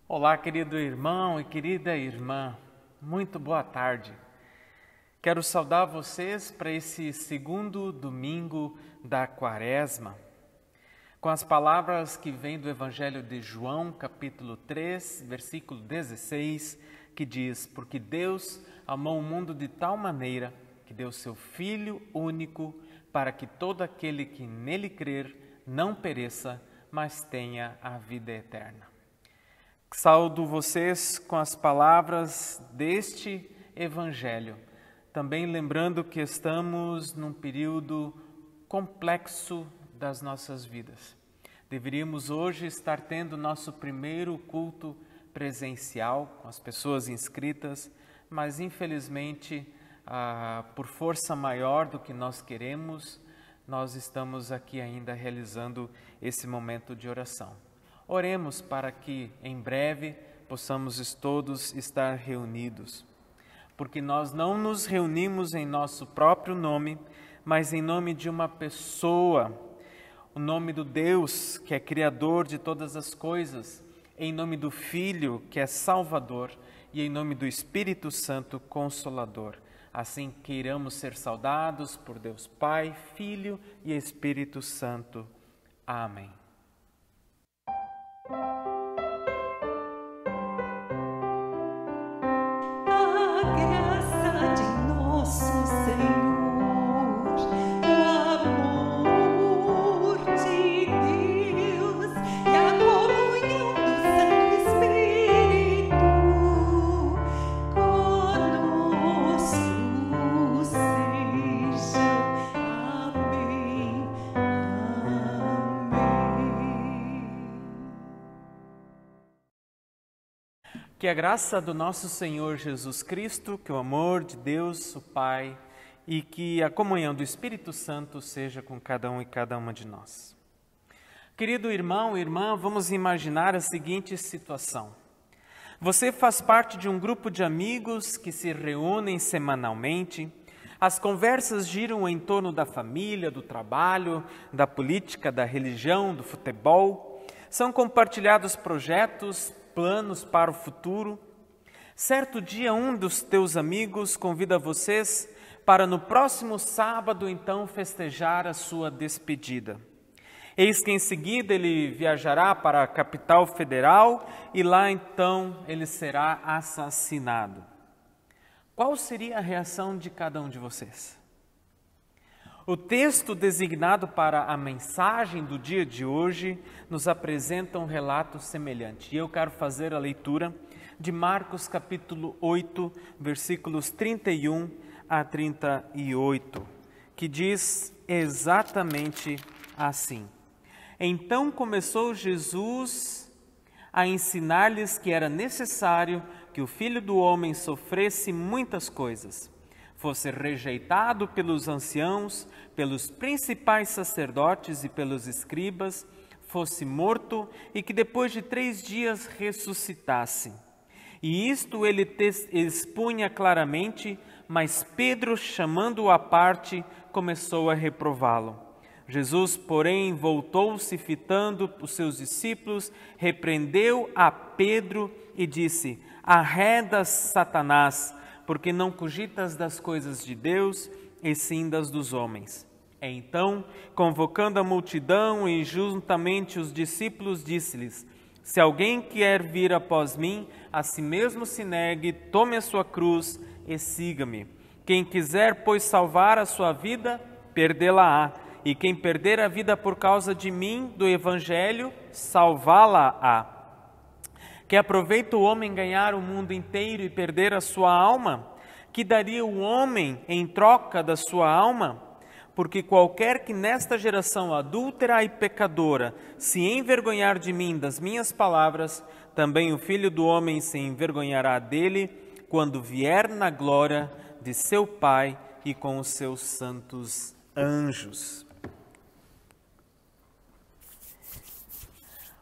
Olá, querido irmão e querida irmã, muito boa tarde. Quero saudar vocês para esse segundo domingo da Quaresma, com as palavras que vêm do Evangelho de João, capítulo 3, versículo 16, que diz: Porque Deus amou o mundo de tal maneira que deu seu Filho único para que todo aquele que nele crer não pereça, mas tenha a vida eterna. Saúdo vocês com as palavras deste Evangelho, também lembrando que estamos num período complexo das nossas vidas. Deveríamos hoje estar tendo nosso primeiro culto presencial com as pessoas inscritas, mas infelizmente, por força maior do que nós queremos, nós estamos aqui ainda realizando esse momento de oração. Oremos para que em breve possamos todos estar reunidos, porque nós não nos reunimos em nosso próprio nome, mas em nome de uma pessoa, o nome do Deus que é Criador de todas as coisas, em nome do Filho que é Salvador e em nome do Espírito Santo Consolador. Assim queiramos ser saudados por Deus Pai, Filho e Espírito Santo. Amém. Que a graça do nosso Senhor Jesus Cristo, que o amor de Deus, o Pai, e que a comunhão do Espírito Santo seja com cada um e cada uma de nós. Querido irmão e irmã, vamos imaginar a seguinte situação. Você faz parte de um grupo de amigos que se reúnem semanalmente. As conversas giram em torno da família, do trabalho, da política, da religião, do futebol. São compartilhados projetos, planos para o futuro. Certo dia, um dos teus amigos convida vocês para no próximo sábado, então, festejar a sua despedida. Eis que em seguida ele viajará para a capital federal e lá, então, ele será assassinado. Qual seria a reação de cada um de vocês? O texto designado para a mensagem do dia de hoje nos apresenta um relato semelhante. E eu quero fazer a leitura de Marcos capítulo 8, versículos 31 a 38, que diz exatamente assim. Então começou Jesus a ensinar-lhes que era necessário que o Filho do Homem sofresse muitas coisas, fosse rejeitado pelos anciãos, pelos principais sacerdotes e pelos escribas, fosse morto e que depois de 3 dias ressuscitasse. E isto ele expunha claramente, mas Pedro, chamando-o à parte, começou a reprová-lo. Jesus, porém, voltou-se fitando os seus discípulos, repreendeu a Pedro e disse: Arreda, Satanás, porque não cogitas das coisas de Deus, e sim das dos homens. Então, convocando a multidão e juntamente os discípulos, disse-lhes: Se alguém quer vir após mim, a si mesmo se negue, tome a sua cruz e siga-me. Quem quiser, pois, salvar a sua vida, perdê-la-á. E quem perder a vida por causa de mim, do Evangelho, salvá-la-á. Que aproveita o homem ganhar o mundo inteiro e perder a sua alma? Que daria o homem em troca da sua alma? Porque qualquer que nesta geração adúltera e pecadora se envergonhar de mim, das minhas palavras, também o Filho do Homem se envergonhará dele, quando vier na glória de seu Pai e com os seus santos anjos.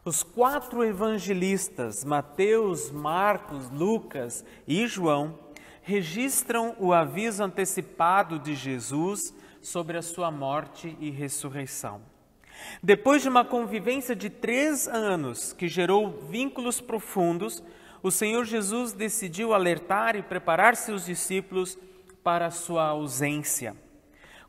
Os 4 evangelistas, Mateus, Marcos, Lucas e João, registram o aviso antecipado de Jesus sobre a sua morte e ressurreição. Depois de uma convivência de 3 anos que gerou vínculos profundos, o Senhor Jesus decidiu alertar e preparar seus discípulos para a sua ausência.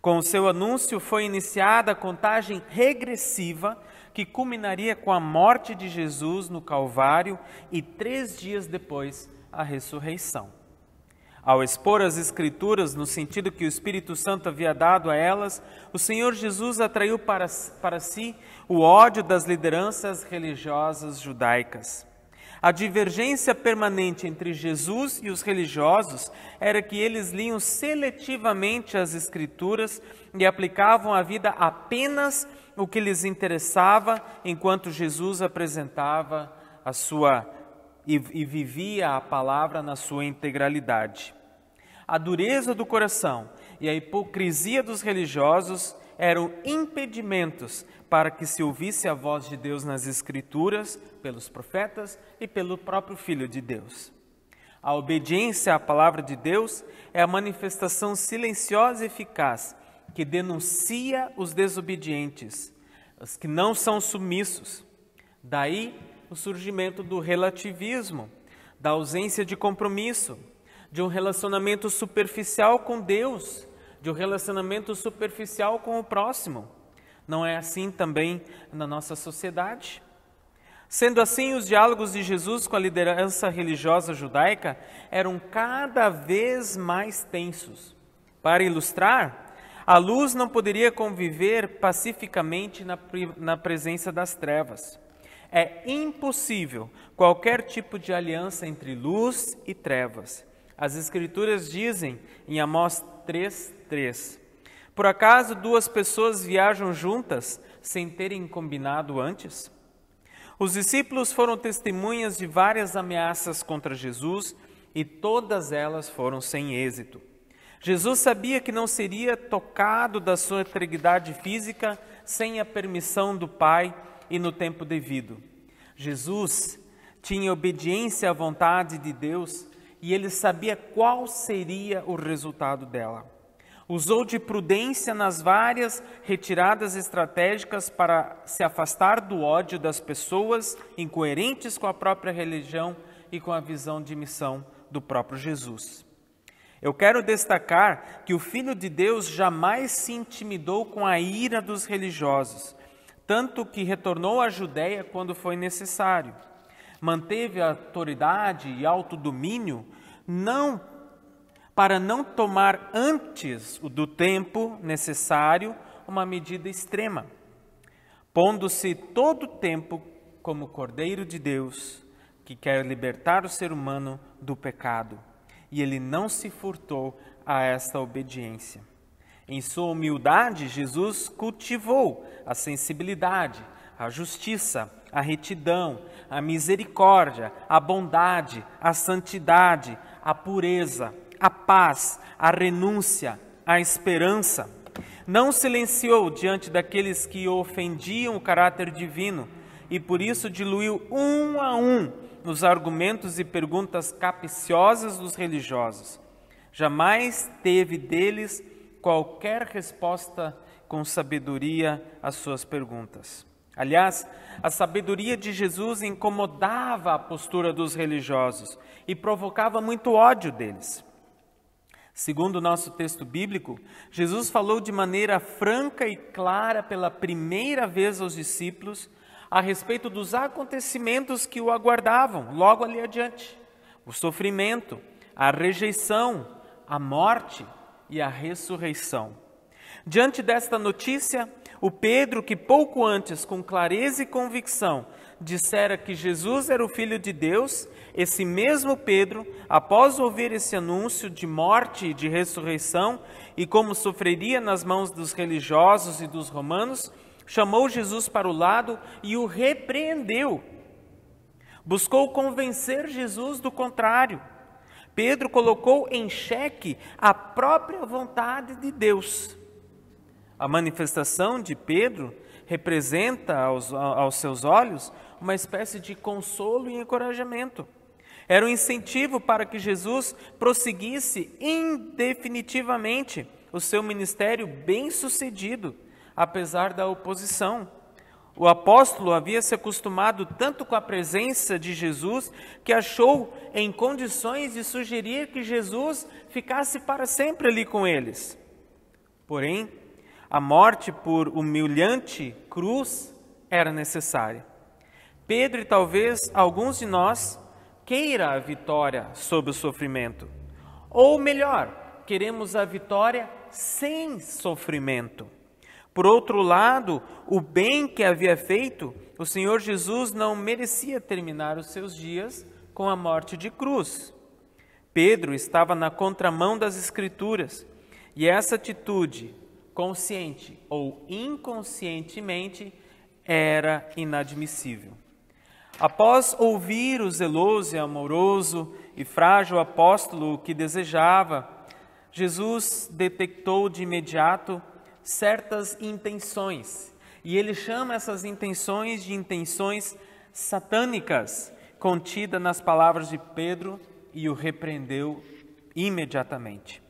Com o seu anúncio foi iniciada a contagem regressiva que culminaria com a morte de Jesus no Calvário e 3 dias depois a ressurreição. Ao expor as Escrituras no sentido que o Espírito Santo havia dado a elas, o Senhor Jesus atraiu para si o ódio das lideranças religiosas judaicas. A divergência permanente entre Jesus e os religiosos era que eles liam seletivamente as Escrituras e aplicavam à vida apenas o que lhes interessava, enquanto Jesus apresentava e vivia a palavra na sua integralidade. A dureza do coração e a hipocrisia dos religiosos eram impedimentos para que se ouvisse a voz de Deus nas Escrituras, pelos profetas e pelo próprio Filho de Deus. A obediência à palavra de Deus é a manifestação silenciosa e eficaz que denuncia os desobedientes, os que não são submissos. Daí o surgimento do relativismo, da ausência de compromisso, de um relacionamento superficial com Deus, de um relacionamento superficial com o próximo. Não é assim também na nossa sociedade? Sendo assim, os diálogos de Jesus com a liderança religiosa judaica eram cada vez mais tensos. Para ilustrar, a luz não poderia conviver pacificamente na presença das trevas. É impossível qualquer tipo de aliança entre luz e trevas. As Escrituras dizem em Amós 3:3: por acaso 2 pessoas viajam juntas sem terem combinado antes? Os discípulos foram testemunhas de várias ameaças contra Jesus e todas elas foram sem êxito. Jesus sabia que não seria tocado da sua integridade física sem a permissão do Pai e no tempo devido. Jesus tinha obediência à vontade de Deus e ele sabia qual seria o resultado dela. Usou de prudência nas várias retiradas estratégicas para se afastar do ódio das pessoas incoerentes com a própria religião e com a visão de missão do próprio Jesus. Eu quero destacar que o Filho de Deus jamais se intimidou com a ira dos religiosos, tanto que retornou à Judéia quando foi necessário. Manteve a autoridade e autodomínio para não tomar antes do tempo necessário uma medida extrema, pondo-se todo o tempo como Cordeiro de Deus, que quer libertar o ser humano do pecado. E ele não se furtou a esta obediência. Em sua humildade, Jesus cultivou a sensibilidade, a justiça, a retidão, a misericórdia, a bondade, a santidade, a pureza, a paz, a renúncia, a esperança. Não silenciou diante daqueles que ofendiam o caráter divino e por isso diluiu um a um os argumentos e perguntas capciosas dos religiosos. Jamais teve deles qualquer resposta com sabedoria às suas perguntas. Aliás, a sabedoria de Jesus incomodava a postura dos religiosos e provocava muito ódio deles. Segundo o nosso texto bíblico, Jesus falou de maneira franca e clara pela primeira vez aos discípulos a respeito dos acontecimentos que o aguardavam logo ali adiante: o sofrimento, a rejeição, a morte e a ressurreição. Diante desta notícia, o Pedro, que pouco antes, com clareza e convicção, dissera que Jesus era o Filho de Deus, esse mesmo Pedro, após ouvir esse anúncio de morte e de ressurreição e como sofreria nas mãos dos religiosos e dos romanos, chamou Jesus para o lado e o repreendeu. Buscou convencer Jesus do contrário. Pedro colocou em xeque a própria vontade de Deus. A manifestação de Pedro representa aos seus olhos uma espécie de consolo e encorajamento. Era um incentivo para que Jesus prosseguisse indefinitivamente o seu ministério bem-sucedido, apesar da oposição. O apóstolo havia se acostumado tanto com a presença de Jesus que achou em condições de sugerir que Jesus ficasse para sempre ali com eles. Porém, a morte por humilhante cruz era necessária. Pedro e talvez alguns de nós queira a vitória sobre o sofrimento. Ou melhor, queremos a vitória sem sofrimento. Por outro lado, o bem que havia feito, o Senhor Jesus não merecia terminar os seus dias com a morte de cruz. Pedro estava na contramão das Escrituras e essa atitude, consciente ou inconscientemente, era inadmissível. Após ouvir o zeloso e amoroso e frágil apóstolo o que desejava, Jesus detectou de imediato certas intenções, e ele chama essas intenções de intenções satânicas, contida nas palavras de Pedro, e o repreendeu imediatamente.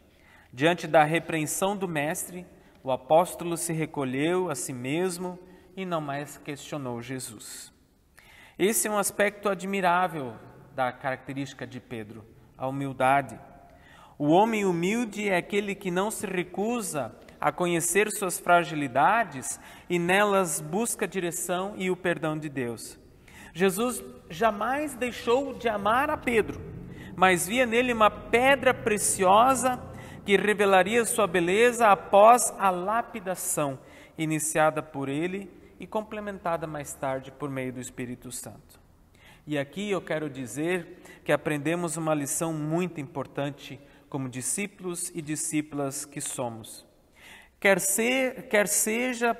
Diante da repreensão do mestre, o apóstolo se recolheu a si mesmo e não mais questionou Jesus. Esse é um aspecto admirável da característica de Pedro, a humildade. O homem humilde é aquele que não se recusa a conhecer suas fragilidades e nelas busca a direção e o perdão de Deus. Jesus jamais deixou de amar a Pedro, mas via nele uma pedra preciosa que revelaria sua beleza após a lapidação iniciada por ele e complementada mais tarde por meio do Espírito Santo. E aqui eu quero dizer que aprendemos uma lição muito importante como discípulos e discípulas que somos. Quer seja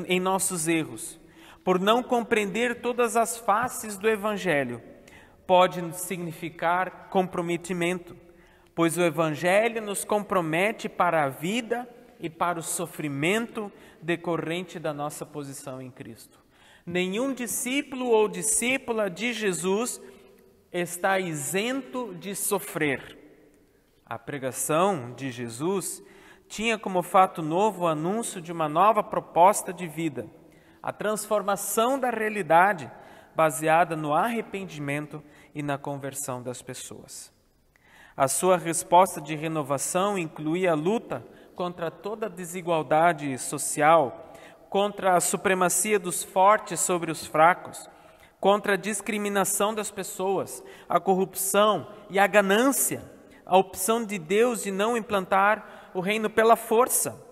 em nossos erros, por não compreender todas as faces do Evangelho, pode significar comprometimento, pois o Evangelho nos compromete para a vida e para o sofrimento decorrente da nossa posição em Cristo. Nenhum discípulo ou discípula de Jesus está isento de sofrer. A pregação de Jesus tinha como fato novo o anúncio de uma nova proposta de vida, a transformação da realidade baseada no arrependimento e na conversão das pessoas. A sua resposta de renovação incluía a luta contra toda a desigualdade social, contra a supremacia dos fortes sobre os fracos, contra a discriminação das pessoas, a corrupção e a ganância, a opção de Deus de não implantar o reino pela força,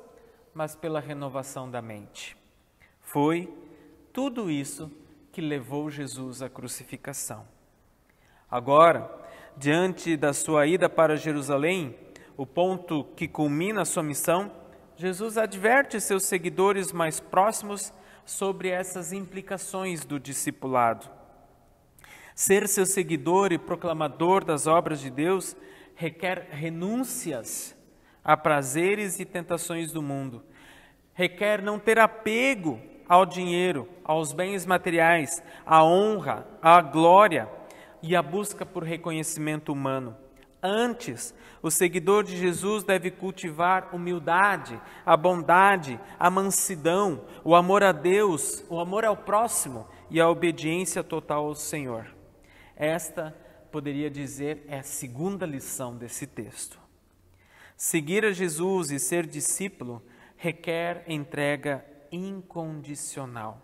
mas pela renovação da mente. Foi tudo isso que levou Jesus à crucificação. Agora, diante da sua ida para Jerusalém, o ponto que culmina a sua missão, Jesus adverte seus seguidores mais próximos sobre essas implicações do discipulado. Ser seu seguidor e proclamador das obras de Deus requer renúncias a prazeres e tentações do mundo. Requer não ter apego ao dinheiro, aos bens materiais, à honra, à glória e à busca por reconhecimento humano. Antes, o seguidor de Jesus deve cultivar humildade, a bondade, a mansidão, o amor a Deus, o amor ao próximo e a obediência total ao Senhor. Esta, poderia dizer, é a segunda lição desse texto. Seguir a Jesus e ser discípulo requer entrega incondicional,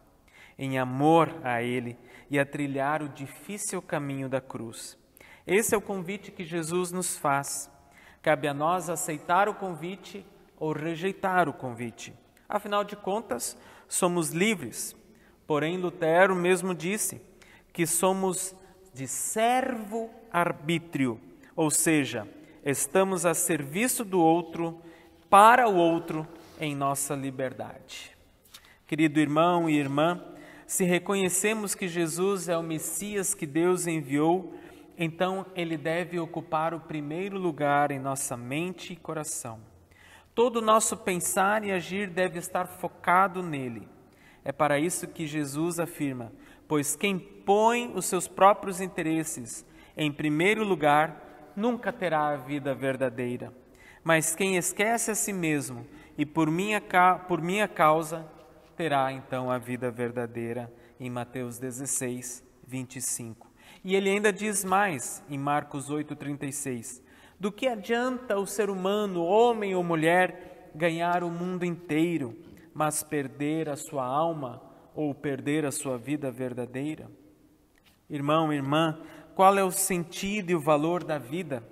em amor a Ele e a trilhar o difícil caminho da cruz. Esse é o convite que Jesus nos faz. Cabe a nós aceitar o convite ou rejeitar o convite. Afinal de contas, somos livres. Porém, Lutero mesmo disse que somos de servo-arbítrio, ou seja, estamos a serviço do outro, para o outro, em nossa liberdade. Querido irmão e irmã, se reconhecemos que Jesus é o Messias que Deus enviou, então Ele deve ocupar o primeiro lugar em nossa mente e coração. Todo o nosso pensar e agir deve estar focado nele. É para isso que Jesus afirma: pois quem põe os seus próprios interesses em primeiro lugar nunca terá a vida verdadeira. Mas quem esquece a si mesmo e por minha causa terá então a vida verdadeira, em Mateus 16, 25. E ele ainda diz mais, em Marcos 8,36, do que adianta o ser humano, homem ou mulher, ganhar o mundo inteiro, mas perder a sua alma ou perder a sua vida verdadeira? Irmão, irmã, qual é o sentido e o valor da vida?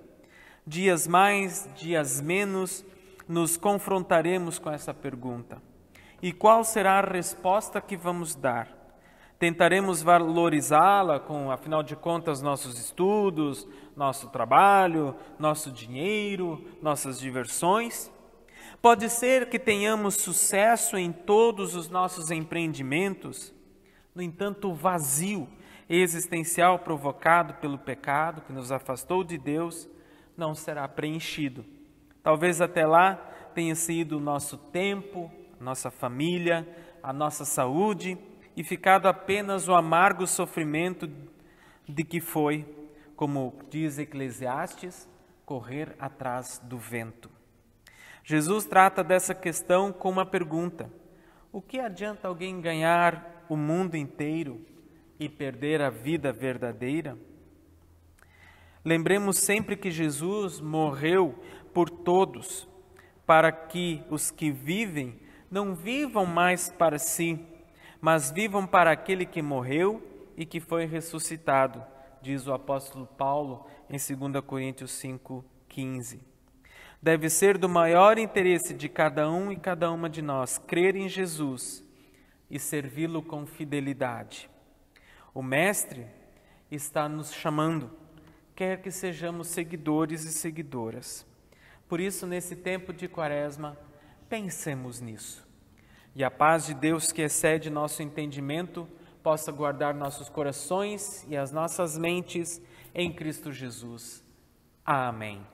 Dias mais, dias menos, nos confrontaremos com essa pergunta. E qual será a resposta que vamos dar? Tentaremos valorizá-la com, afinal de contas, nossos estudos, nosso trabalho, nosso dinheiro, nossas diversões? Pode ser que tenhamos sucesso em todos os nossos empreendimentos. No entanto, o vazio existencial provocado pelo pecado que nos afastou de Deus não será preenchido. Talvez até lá tenha sido o nosso tempo, a nossa família, a nossa saúde e ficado apenas o amargo sofrimento de que foi, como diz Eclesiastes, correr atrás do vento. Jesus trata dessa questão com uma pergunta: o que adianta alguém ganhar o mundo inteiro e perder a vida verdadeira? Lembremos sempre que Jesus morreu por todos, para que os que vivem não vivam mais para si, mas vivam para aquele que morreu e que foi ressuscitado, diz o apóstolo Paulo em 2 Coríntios 5,15. Deve ser do maior interesse de cada um e cada uma de nós crer em Jesus e servi-lo com fidelidade. O Mestre está nos chamando, quer que sejamos seguidores e seguidoras. Por isso, nesse tempo de Quaresma, pensemos nisso. E a paz de Deus, que excede nosso entendimento, possa guardar nossos corações e as nossas mentes em Cristo Jesus. Amém.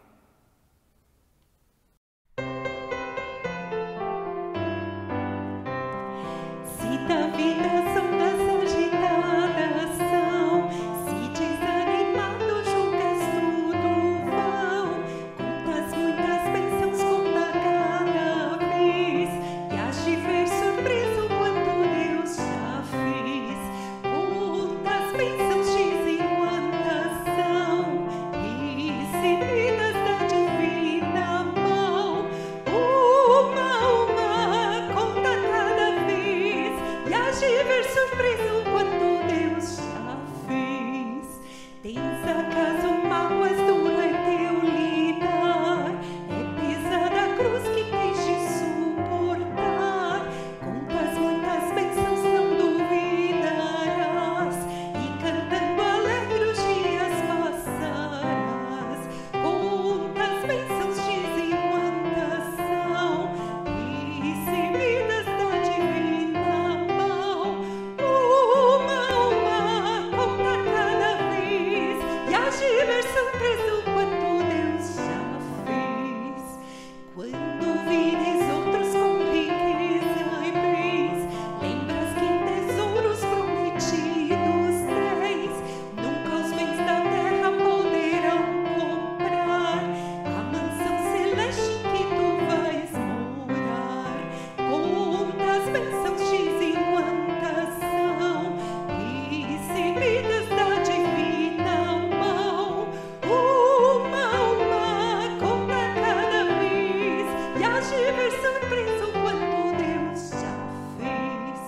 Se da vida as ondas agitadas são, se desanimado julgas tudo vão, contas muitas bênçãos, conta cada vez, e has de ver surpreso quanto Deus já fez. Contas bênçãos, dizem quantas são, recebidas da divina mão, uma conta cada vez, e has de ver surpreso quanto Deus já fez. Tens acaso mágoas, dura é teu lidar, é pesada a cruz que tens de suportar. Contas muitas bênçãos, não duvidarás, e cantando alegre os dias passarás. Contas bênçãos, dizem quantas são, recebidas da divina mão, uma conta cada vez, e has de ver surpreso quanto Deus já fez. Quando vires outros com riqueza e bens, lembras que tesouros prometidos tens. Nunca os bens da terra poderão comprar a mansão celeste em que tu vais morar. Contas bênçãos, dizem quantas são, recebidas da divina mão, uma conta cada vez, e has de ver surpreso quanto Deus já fez.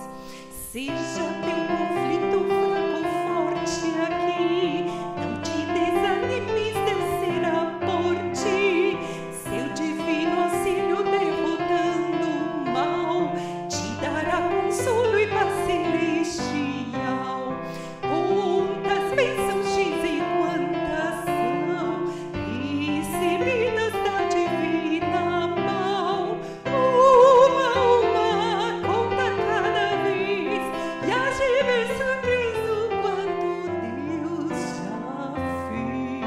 Seja teu conflito fraco ou forte aqui, não te desanimes, Deus será por ti. Seu divino auxílio derrotando o mal, te dará consolo e paz celestial. Contas bênçãos, dizem quantas são, recebidas da divina mão, uma conta cada vez, e has de ver surpreso quanto Deus já fez.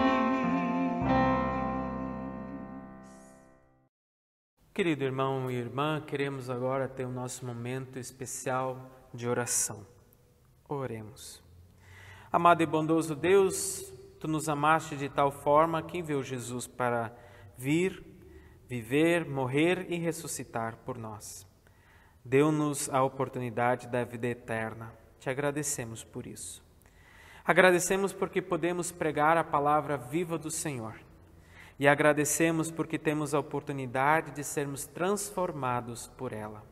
Querido irmão e irmã, queremos agora ter o nosso momento especial de oração. Oremos. Amado e bondoso Deus, Tu nos amaste de tal forma que enviou Jesus para vir, viver, morrer e ressuscitar por nós. Deu-nos a oportunidade da vida eterna. Te agradecemos por isso. Agradecemos porque podemos pregar a palavra viva do Senhor. E agradecemos porque temos a oportunidade de sermos transformados por ela.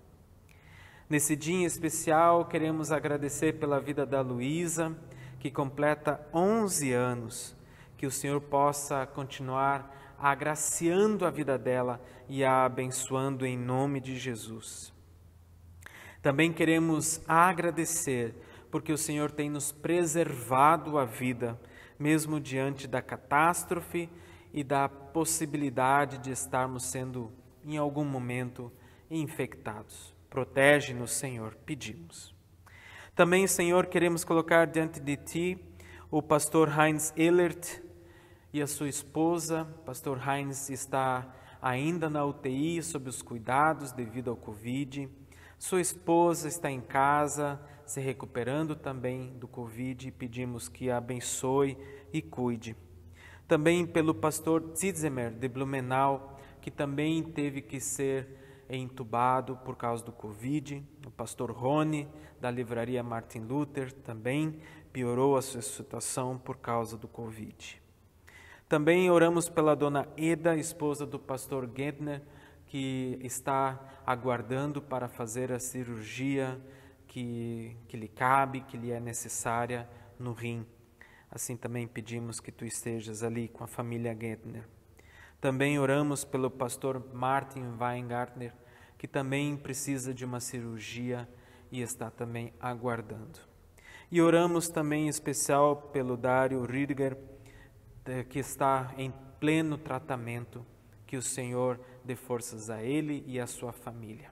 Nesse dia em especial, queremos agradecer pela vida da Luísa, que completa 11 anos. Que o Senhor possa continuar agraciando a vida dela e a abençoando em nome de Jesus. Também queremos agradecer porque o Senhor tem nos preservado a vida, mesmo diante da catástrofe e da possibilidade de estarmos sendo, em algum momento, infectados. Protege-nos, Senhor, pedimos. Também, Senhor, queremos colocar diante de Ti o pastor Heinz Ehlert e a sua esposa. Pastor Heinz está ainda na UTI, sob os cuidados devido ao Covid. Sua esposa está em casa, se recuperando também do Covid, e pedimos que a abençoe e cuide. Também pelo pastor Zitzemer, de Blumenau, que também teve que ser entubado por causa do Covid. O pastor Rony, da livraria Martin Luther, também piorou a sua situação por causa do Covid. Também oramos pela dona Eda, esposa do pastor Gentner, que está aguardando para fazer a cirurgia que lhe cabe, que lhe é necessária no rim. Assim também pedimos que Tu estejas ali com a família Gentner. Também oramos pelo pastor Martin Weingartner, que também precisa de uma cirurgia e está também aguardando. E oramos também em especial pelo Dário Rüdiger, que está em pleno tratamento. Que o Senhor dê forças a ele e à sua família.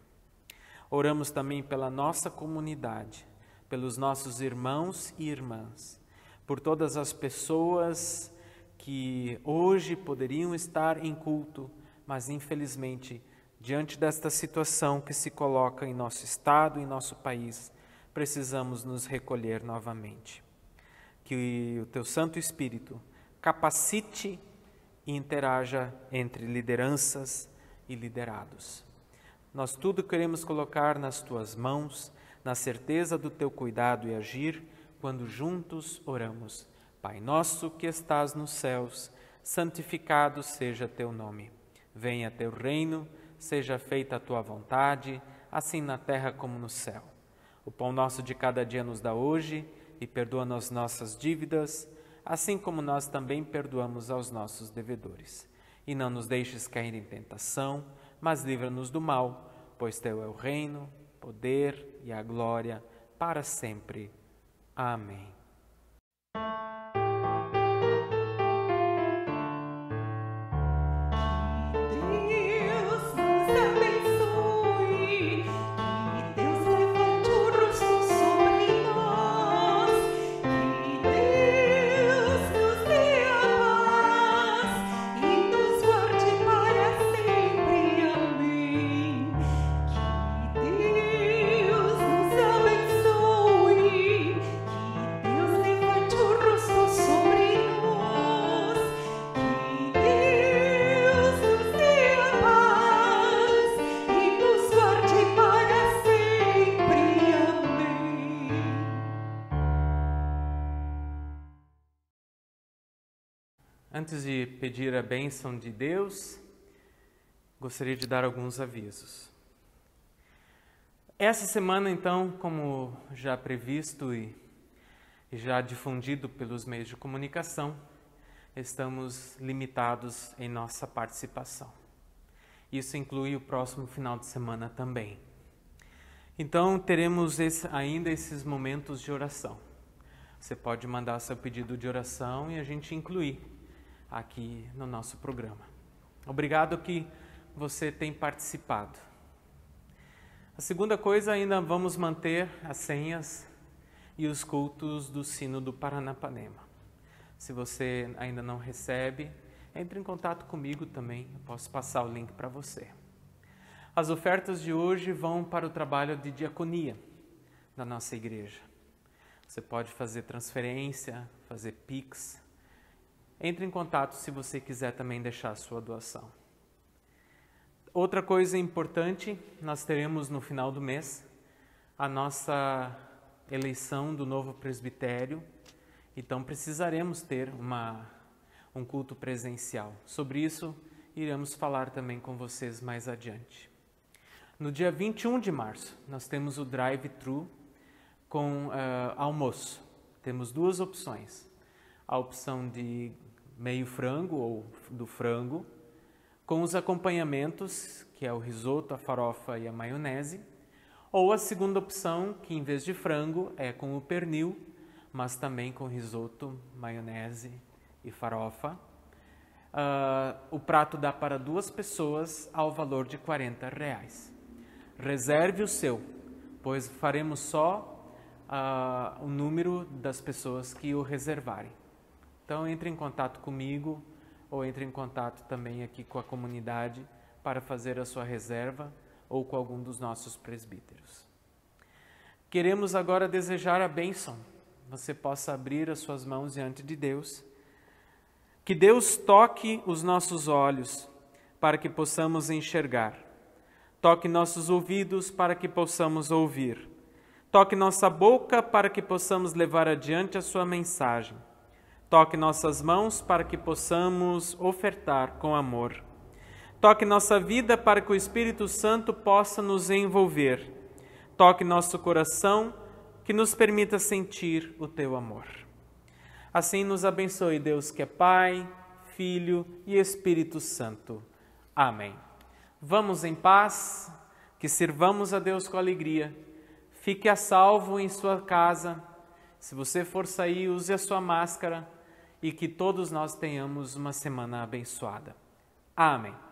Oramos também pela nossa comunidade, pelos nossos irmãos e irmãs, por todas as pessoas que hoje poderiam estar em culto, mas infelizmente, diante desta situação que se coloca em nosso estado, em nosso país, precisamos nos recolher novamente. Que o Teu Santo Espírito capacite e interaja entre lideranças e liderados. Nós tudo queremos colocar nas Tuas mãos, na certeza do Teu cuidado e agir, quando juntos oramos. Pai nosso que estás nos céus, santificado seja Teu nome. Venha Teu reino, seja feita a Tua vontade, assim na terra como no céu. O pão nosso de cada dia nos dá hoje, e perdoa-nos nossas dívidas, assim como nós também perdoamos aos nossos devedores. E não nos deixes cair em tentação, mas livra-nos do mal, pois Teu é o reino, o poder e a glória para sempre. Amém. Antes de pedir a bênção de Deus, gostaria de dar alguns avisos. Essa semana, então, como já previsto e já difundido pelos meios de comunicação, estamos limitados em nossa participação. Isso inclui o próximo final de semana também. Então, teremos ainda esses momentos de oração. Você pode mandar seu pedido de oração e a gente incluir aqui no nosso programa. Obrigado que você tem participado. A segunda coisa, ainda vamos manter as senhas e os cultos do Sino do Paranapanema. Se você ainda não recebe, entre em contato comigo também, eu posso passar o link para você. As ofertas de hoje vão para o trabalho de diaconia da nossa igreja. Você pode fazer transferência, fazer Pix. Entre em contato se você quiser também deixar a sua doação. Outra coisa importante, nós teremos no final do mês a nossa eleição do novo presbitério, então precisaremos ter um culto presencial. Sobre isso, iremos falar também com vocês mais adiante. No dia 21 de março, nós temos o drive-thru com almoço. Temos duas opções, a opção de meio frango ou do frango, com os acompanhamentos, que é o risoto, a farofa e a maionese, ou a segunda opção, que em vez de frango é com o pernil, mas também com risoto, maionese e farofa. O prato dá para 2 pessoas ao valor de R$40. Reserve o seu, pois faremos só o número das pessoas que o reservarem. Então entre em contato comigo ou entre em contato também aqui com a comunidade para fazer a sua reserva ou com algum dos nossos presbíteros. Queremos agora desejar a bênção. Você possa abrir as suas mãos diante de Deus. Que Deus toque os nossos olhos para que possamos enxergar. Toque nossos ouvidos para que possamos ouvir. Toque nossa boca para que possamos levar adiante a sua mensagem. Toque nossas mãos para que possamos ofertar com amor. Toque nossa vida para que o Espírito Santo possa nos envolver. Toque nosso coração, que nos permita sentir o teu amor. Assim nos abençoe Deus, que é Pai, Filho e Espírito Santo. Amém. Vamos em paz, que sirvamos a Deus com alegria. Fique a salvo em sua casa. Se você for sair, use a sua máscara e que todos nós tenhamos uma semana abençoada. Amém.